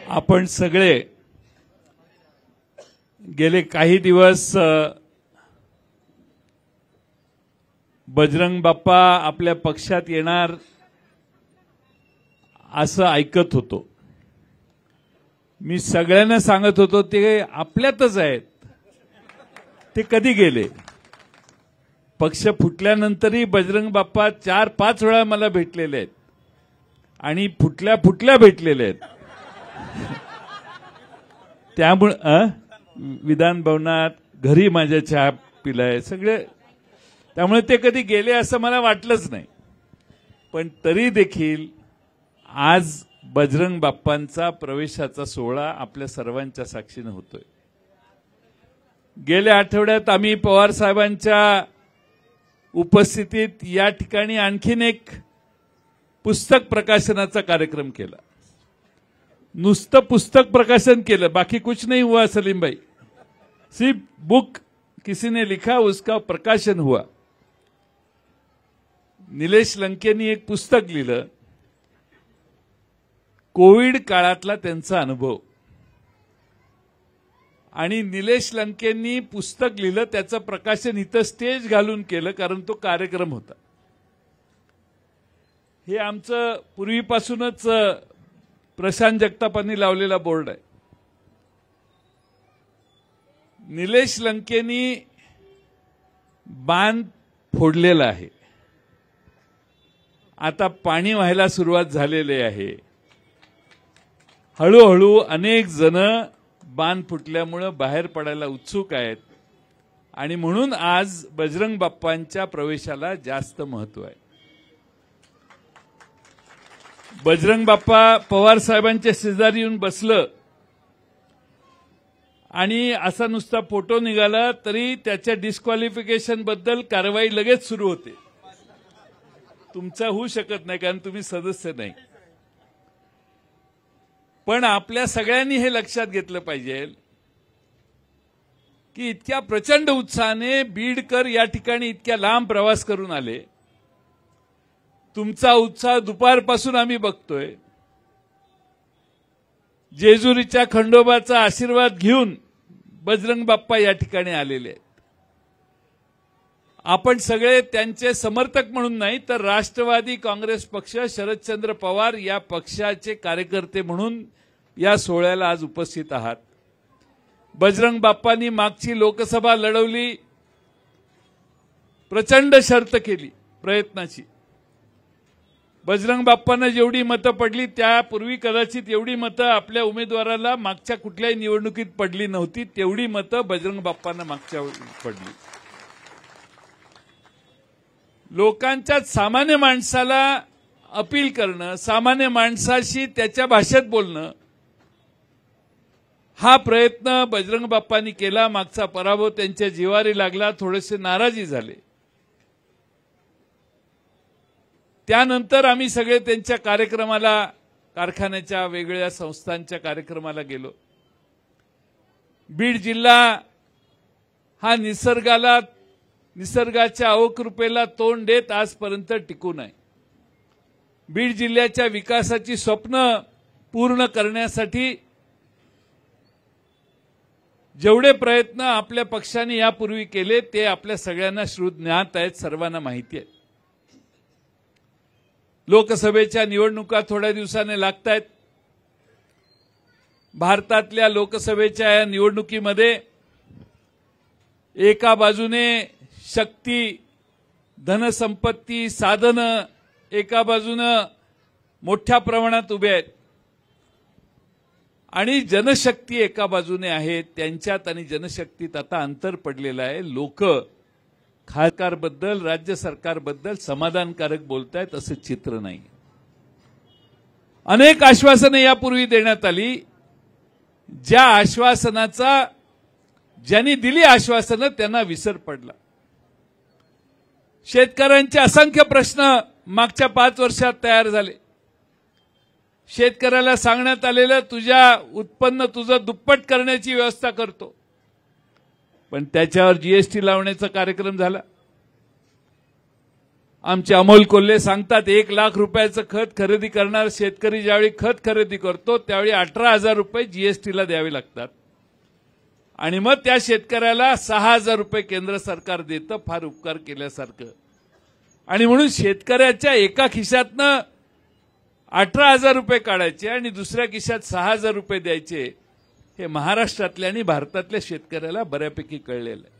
आपण सगळे गेले काही दिवस बजरंग बाप्पा आपल्या पक्षात येणार असं ऐकत होतो। मी सगळ्यांना सांगत होतो ते आपल्यातच आहेत, ते कधी गेले। पक्ष फुटल्यानंतरही बजरंग बाप्पा 4-5 वेळा मला भेटलेले आहेत आणि फुटल्या भेटलेले आहेत। त्यामुळे विधान भवनात घरी माझ्या चहा पिलाय सगळे, त्यामुळे ते कधी गेले असं मला वाटलंच नाही। पण तरी देखील आज बजरंग बाप्पांचा प्रवेशाचा सोहळा आपल्या सर्वांच्या साक्षीने होतोय। गेल्या आठवड्यात आम्ही पवार साहेबांच्या उपस्थितीत या ठिकाणी आणखीन एक पुस्तक प्रकाशनाचा कार्यक्रम केला। नुसतं पुस्तक प्रकाशन केलं, बाकी कुछ नहीं हुआ सलीम भाई, सिर्फ बुक किसी ने लिखा उसका प्रकाशन हुआ। निलेश लंकेंनी एक पुस्तक लिहिलं, कोविड काळातला त्यांचा अनुभव, आणि निलेश लंकेंनी पुस्तक लिहिलं त्याचं प्रकाशन इथं स्टेज घालून केलं, कारण तो कार्यक्रम होता। हे आमचं पूर्वीपासूनच प्रशांत जगतापांनी लावलेला बोर्ड आहे। निलेश लंकेंनी बांध फोडलेला आहे, आता पाणी व्हायला सुरुवात झालेली आहे। हळूहळू अनेक जण बांध फुटल्यामुळे बाहेर पडायला उत्सुक आहेत आणि म्हणून आज बजरंग बाप्पांच्या प्रवेशाला जास्त महत्त्व आहे। बजरंग बाप्पा पवार साहेबांच्या शेजारी येऊन बसलं आणि असा नुसता फोटो निघाला तरी त्याच्या डिस्क्वालिफिकेशन बद्दल कारवाई लगेच सुरू होते। तुमचा होऊ शकत नाही कारण तुम्ही सदस्य नाही, पण आपल्या सगळ्यांनी हे लक्षात घेतलं पाहिजे की इतक्या प्रचंड उत्साहाने बीडकर या ठिकाणी इतक्या लांब प्रवास करून आले। तुमचा उत्साह दुपारपासून आम्ही बघतोय। जेजुरीच्या खंडोबाचा आशीर्वाद घेऊन बजरंग बाप्पा या ठिकाणी आलेले आहेत। आपण सगळे त्यांचे समर्थक म्हणून नाही तर राष्ट्रवादी काँग्रेस पक्ष, शरदचंद्र पवार या पक्षाचे कार्यकर्ते म्हणून या सोहळ्याला आज उपस्थित आहात। बजरंग बाप्पांनी मागची लोकसभा लढवली, प्रचंड शर्त केली प्रयत्नाची। बजरंग बाप्पांना जेवढी मतं पडली त्यापूर्वी कदाचित एवढी मतं आपल्या उमेदवाराला मागच्या कुठल्याही निवडणुकीत पडली नव्हती, तेवढी मतं बजरंग बाप्पांना मागच्या पडली। लोकांच्या सामान्य माणसाला अपील करणं, सामान्य माणसाशी त्याच्या भाषेत बोलणं, हा प्रयत्न बजरंग बाप्पांनी केला। मागचा पराभव त्यांच्या जिवारी लागला, थोडेसे नाराजी झाले। त्यानंतर आम्ही सगळे त्यांच्या कार्यक्रमाला, कारखान्याच्या वेगवेगळ्या संस्थांच्या कार्यक्रमाला गेलो। बीड जिल्हा हा निसर्गाच्या अवकृपेला तोंड देत आजपर्यंत टिकून आहे। बीड जिल्ह्याच्या विकासाची स्वप्न पूर्ण करण्यासाठी जेवढे प्रयत्न आपल्या पक्षाने यापूर्वी केले ते आपल्या सगळ्यांना श्रुतज्ञात आहेत, सर्वांना माहिती आहे। लोकसभेच्या निवडणुका थोड्या दिवसाने लागतायत। भारतातल्या लोकसभेच्या या निवडणुकीमध्ये एका बाजूने शक्ती, धनसंपत्ती, साधनं एका बाजूने मोठ्या प्रमाणात उभे आहेत आणि जनशक्ती एका बाजूने आहे। त्यांच्यात आणि जनशक्तीत आता अंतर पडलेलं आहे। लोक खासदारबद्दल, राज्य सरकारबद्दल समाधानकारक बोलतायत असं चित्र नाही। अनेक आश्वासने यापूर्वी देण्यात आली, ज्या आश्वासनाचा ज्यांनी दिली आश्वासनं त्यांना विसर पडला। शेतकऱ्यांचे असंख्य प्रश्न मागच्या 5 वर्षात तयार झाले। शेतकऱ्याला सांगण्यात आलेलं तुझ्या उत्पन्न तुझं दुप्पट करण्याची व्यवस्था करतो, पण त्याच्यावर जीएसटी लावण्याचा कार्यक्रम झाला। आमचे अमोल कोल्हे सांगतात 1 लाख रुपयाचं खत खरेदी करणारा शेतकरी ज्यावेळी खत खरेदी करतो त्यावेळी 18,000 रुपये जीएसटीला द्यावे लागतात आणि मग त्या शेतकऱ्याला 6,000 रुपये केंद्र सरकार देतं, फार उपकार केल्यासारखं. आणि म्हणून शेतकऱ्याच्या एका खिशातनं 18,000 रुपये काढायचे आणि दुसऱ्या खिशात 6,000 रुपये द्यायचे, हे महाराष्ट्रातल्या आणि भारतातल्या शेतकऱ्याला बऱ्यापैकी कळलेलं आहे.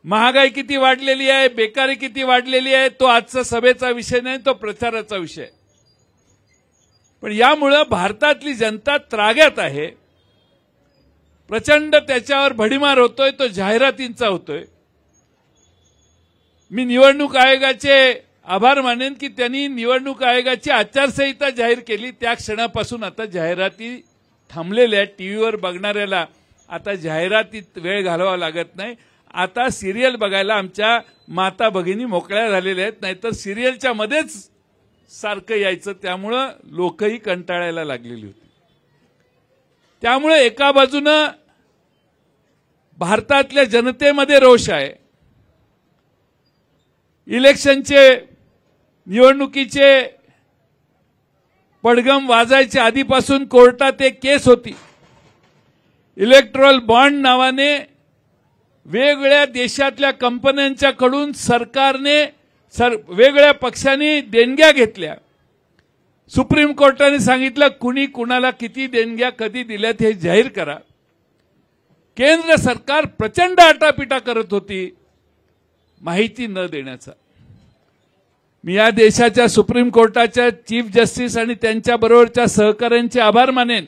महागाई किती वाढलेली आहे, बेकारी किती वाढलेली आहे, तो आजचा सभेचा विषय नाही, तो प्रचाराचा विषय. पण यामुळे भारतातली जनता त्राग्यात आहे. प्रचंड त्याच्यावर भडीमार होतोय, तो जाहिरातींचा होतोय. मी निवडणूक आयोगाचे आभार मानेन की त्यांनी निवडणूक आयोगाची आचारसंहिता जाहीर केली. त्या क्षणापासून आता जाहिराती थांबलेल्या आहेत. टीव्हीवर बघणाऱ्याला आता जाहिरातीत वेळ घालवावा लागत नाही. आता सिरियल बघायला आमच्या माता भगिनी मोकळ्या झालेल्या आहेत, नाहीतर सिरियलच्या मध्येच सारखं यायचं, त्यामुळं लोकही कंटाळायला लागलेली होती. त्यामुळे एका बाजूनं भारतातल्या जनतेमध्ये रोष आहे. इलेक्शनचे निवडणुकीचे पडगम वाजायच्या आधीपासून कोर्टात एक केस होती. इलेक्ट्रॉल बॉन्ड नावाने वेगवेगळ्या देशातल्या कंपन्यांच्याकडून सरकारने वेगवेगळ्या पक्षांनी देणग्या घेतल्या. सुप्रीम कोर्टाने सांगितलं कुणी कुणाला किती देणग्या कधी दिल्यात हे जाहीर करा. केंद्र सरकार प्रचंड आटापिटा करत होती माहिती न देण्याचा. मी या देशाच्या सुप्रीम कोर्टाच्या चीफ जस्टिस आणि त्यांच्याबरोबरच्या सहकाऱ्यांचे आभार मानेन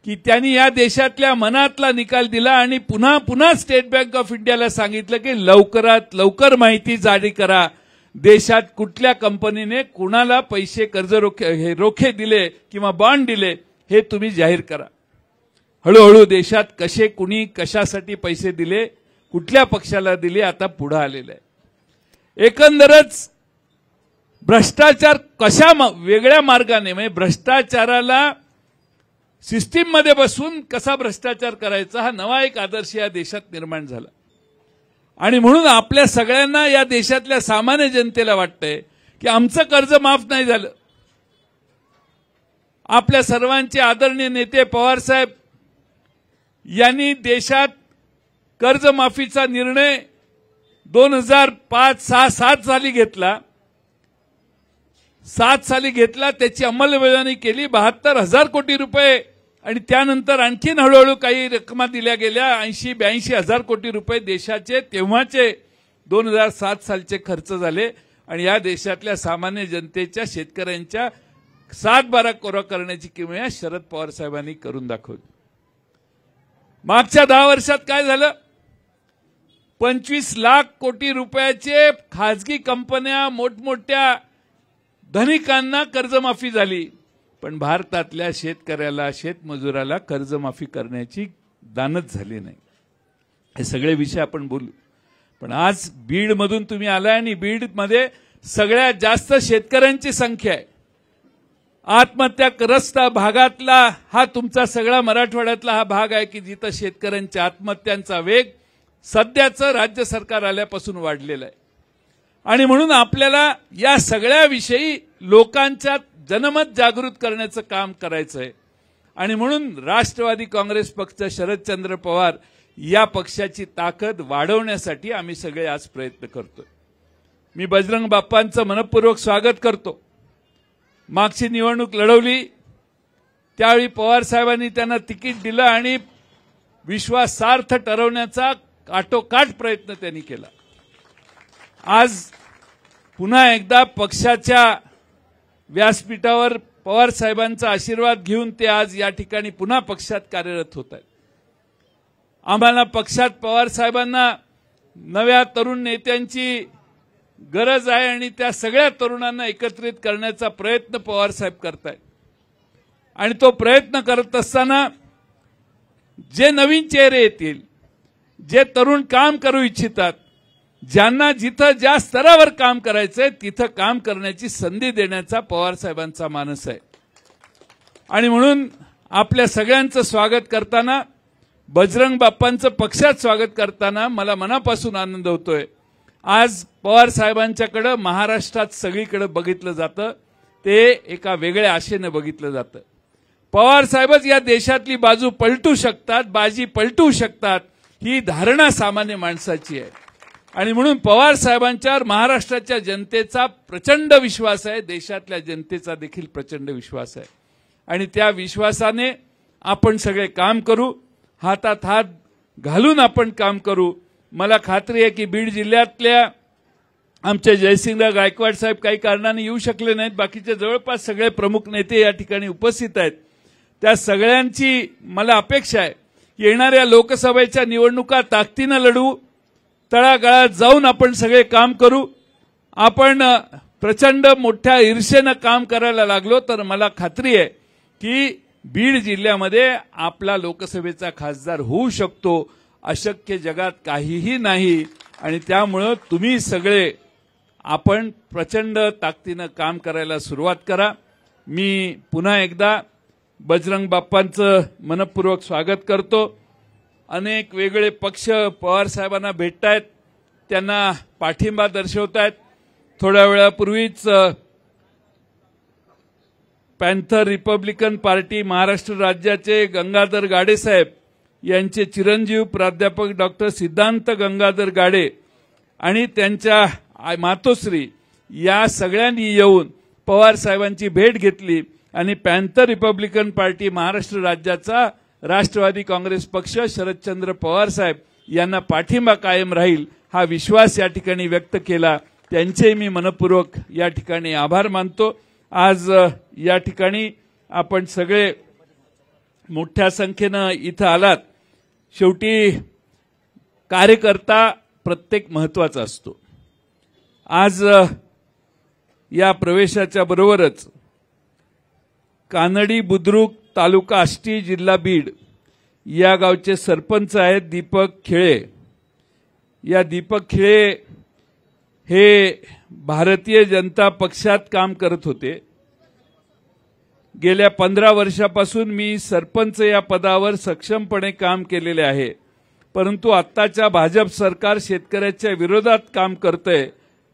की त्यांनी या देशातल्या मनातला निकाल दिला आणि पुन्हा पुन्हा स्टेट बँक ऑफ इंडियाला सांगितलं की लवकरात लवकर माहिती जारी करा. देशात कुठल्या कंपनीने कुणाला पैसे कर्ज रोखे दिले किंवा बॉन्ड दिले हे तुम्ही जाहीर करा. हळूहळू देशात कसे कुणी कशासाठी पैसे दिले, कुठल्या पक्षाला दिले, आता पुढे आलेलं आहे. एकंदरच भ्रष्टाचार कशा वेगळ्या मार्गाने, म्हणजे भ्रष्टाचाराला सिस्टीम मध्ये बसून कसा भ्रष्टाचार करायचा हा नवा एक आदर्श या देशात निर्माण झाला. आणि म्हणून आपल्या सगळ्यांना या देशातल्या सामान्य जनतेला वाटतंय की आमचं कर्ज माफ नाही झालं. आपल्या सर्वांचे आदरणीय नेते पवार साहेब यांनी देशात कर्जमाफीचा निर्णय 2005, 6, 7 साली घेतला. 7 साली घेतला, त्याची अंमलबजावणी केली 72,000 कोटी रुपये आणि त्यानंतर आणखीन हळूहळू काही रकमा दिल्या गेल्या. 80-82 हजार कोटी रुपये देशाचे तेव्हाचे 2007 सालचे खर्च झाले आणि या देशातल्या सामान्य जनतेच्या शेतकऱ्यांच्या 7-12 कोरा करण्याची किमया शरद पवार साहेबांनी करून दाखवली. मागच्या 10 वर्षात काय झालं? 25 लाख कोटी रुपयाचे खाजगी कंपन्या, मोठमोठ्या धनिकांना कर्जमाफी झाली. पण भारतातल्या शेतकऱ्याला, शेतमजुराला कर्जमाफी करण्याची दानच झाली नाही. हे सगळे विषय आपण बोलू. पण आज बीडमधून तुम्ही आलाय आणि बीडमध्ये सगळ्यात जास्त शेतकऱ्यांची संख्या आहे. आत्महत्याग्रस्त भागातला हा तुमचा सगळा मराठवाड्यातला हा भाग आहे की जिथं शेतकऱ्यांच्या आत्महत्यांचा वेग सध्याचं राज्य सरकार आल्यापासून वाढलेला आहे. आणि म्हणून आपल्याला या सगळ्याविषयी लोकांच्या जनमत जागृत करण्याचं काम करायचं आहे. आणि म्हणून राष्ट्रवादी काँग्रेस पक्ष, शरदचंद्र पवार या पक्षाची ताकद वाढवण्यासाठी आम्ही सगळे आज प्रयत्न करतोय. मी बजरंग बाप्पांचं मनपूर्वक स्वागत करतो. मागची निवडणूक लढवली त्यावेळी पवार साहेबांनी त्यांना तिकीट दिलं आणि विश्वासार्थ ठरवण्याचा काटोकाट प्रयत्न त्यांनी केला. आज पुन्हा एकदा पक्षाच्या व्यासपीठावर पवार साहेबांचा आशीर्वाद घेऊन ते आज या ठिकाणी पुन्हा पक्षात कार्यरत होत आहेत. आम्हाला पक्षात पवार साहेबांना नव्या तरुण नेत्यांची गरज आहे आणि त्या सगळ्या तरुणांना एकत्रित करण्याचा प्रयत्न पवार साहेब करतायत. आणि तो प्रयत्न करत असताना जे नवीन चेहरे येतील, जे तरुण काम करू इच्छितात, ज्यांना जिथं ज्या स्तरावर काम करायचंय तिथं काम करण्याची संधी देण्याचा पवार साहेबांचा मानस आहे. आणि म्हणून आपल्या सगळ्यांचं स्वागत करताना, बजरंग बाप्पांचं पक्षात स्वागत करताना मला मनापासून आनंद होतोय. आज पवार साहेबांच्याकडे महाराष्ट्रात सगळीकडे बघितलं जातं, ते एका वेगळ्या आशेने बघितलं जातं. पवार साहेबच या देशातली बाजू पलटू शकतात, बाजी पलटू शकतात, ही धारणा सामान्य माणसाची आहे. आणि म्हणून पवार साहेबांच्यावर महाराष्ट्राच्या जनतेचा प्रचंड विश्वास आहे, देशातल्या जनतेचा देखील प्रचंड विश्वास आहे. आणि त्या विश्वासाने आपण सगळे काम करू, हातात हात घालून आपण काम करू. मला खात्री आहे की बीड जिल्ह्यातल्या आमचे जयसिंगराव गायकवाड साहेब काही कारणाने येऊ शकले नाहीत, बाकीचे जवळपास सगळे प्रमुख नेते या ठिकाणी उपस्थित आहेत. त्या सगळ्यांची मला अपेक्षा आहे, येणाऱ्या लोकसभेच्या निवडणुका ताकदीने लढवू, तळागाळात जाऊन आपण सगळे काम करू. आपण प्रचंड मोठ्या ईर्षेनं काम करायला लागलो तर मला खात्री आहे की बीड जिल्ह्यामध्ये आपला लोकसभेचा खासदार होऊ शकतो. अशक्य जगात काहीही नाही. आणि त्यामुळे तुम्ही सगळे आपण प्रचंड ताकदीनं काम करायला सुरुवात करा. मी पुन्हा एकदा बजरंग बाप्पांचं मनपूर्वक स्वागत करतो. अनेक वेगळे पक्ष पवार साहेबांना भेटतायत, त्यांना पाठिंबा दर्शवतायत. थोड्या वेळापूर्वीच पॅन्थर रिपब्लिकन पार्टी महाराष्ट्र राज्याचे गंगाधर गाडे साहेब यांचे चिरंजीव प्राध्यापक डॉक्टर सिद्धांत गंगाधर गाडे आणि त्यांच्या मातोश्री या सगळ्यांनी येऊन पवार साहेबांची भेट घेतली आणि पॅन्थर रिपब्लिकन पार्टी महाराष्ट्र राज्याचा राष्ट्रवादी काँग्रेस पक्ष शरदचंद्र पवार साहेब यांना पाठिंबा कायम राहील हा विश्वास या ठिकाणी व्यक्त केला. त्यांचे मी मनपूर्वक या ठिकाणी आभार मानतो. आज या ठिकाणी आपण सगळे मोठ्या संख्येनं इथं आलात. शेवटी कार्यकर्ता प्रत्येक महत्वाचा असतो. आज या प्रवेशाच्या बरोबरच कानडी बुद्रुक तालुका आष्टी जिल्हा बीड या गावचे सरपंच आहेत दीपक खिळे. या दीपक खिळे हे भारतीय जनता पक्षात काम करत होते. गेल्या 15 वर्षापासून मी सरपंच या पदावर सक्षमपणे काम केलेले आहे. परंतु आत्ताच्या भाजप सरकार शेतकऱ्यांच्या विरोधात काम करतंय,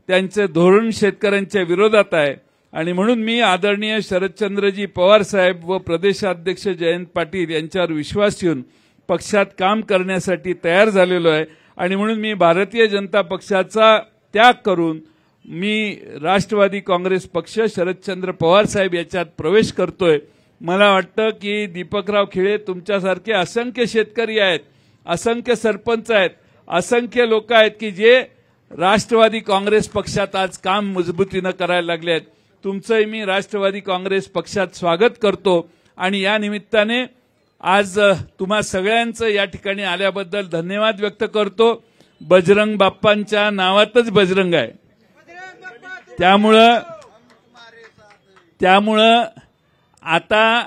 त्यांचे धोरण शेतकऱ्यांच्या विरोधात आहे. आणि म्हणून मी आदरणीय शरदचंद्रजी पवार साहेब व प्रदेशाध्यक्ष जयंत पाटील यांच्यावर विश्वास ठेवून पक्षात काम करण्यासाठी तयार झालेलो आहे. आणि म्हणून मी भारतीय जनता पक्षाचा त्याग करून मी राष्ट्रवादी काँग्रेस पक्ष शरदचंद्र पवार साहेब याच्यात प्रवेश करतोय. मला वाटतं की दीपकराव खिळे तुमच्यासारखे असंख्य शेतकरी आहेत, असंख्य सरपंच आहेत, असंख्य लोक आहेत की जे राष्ट्रवादी काँग्रेस पक्षात आज काम मजबूतीनं करायला लागले आहेत. तुमचंही मी राष्ट्रवादी काँग्रेस पक्षात स्वागत करतो. आणि या निमित्ताने आज तुम्हा सगळ्यांचं या ठिकाणी आल्याबद्दल धन्यवाद व्यक्त करतो. बजरंग बाप्पांच्या नावातच बजरंग आहे, त्यामुळं आता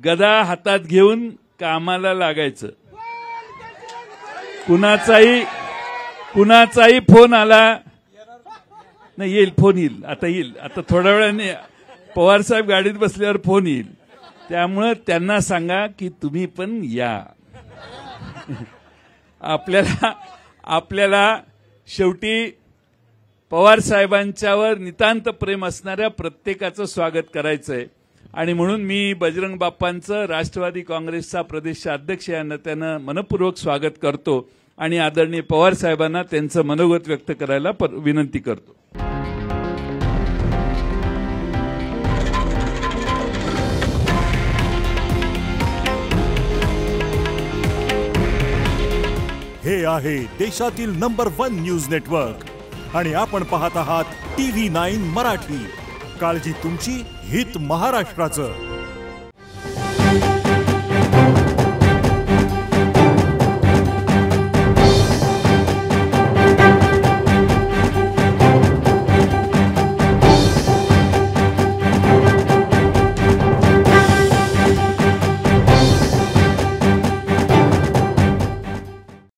गदा हातात घेऊन कामाला लागायचं. कुणाचाही फोन आला नाही, येईल फोन येईल, आता थोड्या वेळाने पवार साहेब गाडीत बसल्यावर फोन येईल. त्यामुळं त्यांना सांगा की तुम्ही पण या. आपल्याला शेवटी पवार साहेबांच्यावर नितांत प्रेम असणाऱ्या प्रत्येकाचं स्वागत करायचंय. आणि म्हणून मी बजरंग बाप्पांचं राष्ट्रवादी काँग्रेसचा प्रदेशाध्यक्ष या नात्यानं मनपूर्वक स्वागत करतो आणि आदरणीय पवार साहेबांना त्यांचं मनोगत व्यक्त करायला विनंती करतो. हे आहे देशातील नंबर 1 न्यूज नेटवर्क आणि आपण पाहत आहात TV9 मराठी. काळजी तुमची, हित महाराष्ट्राचं.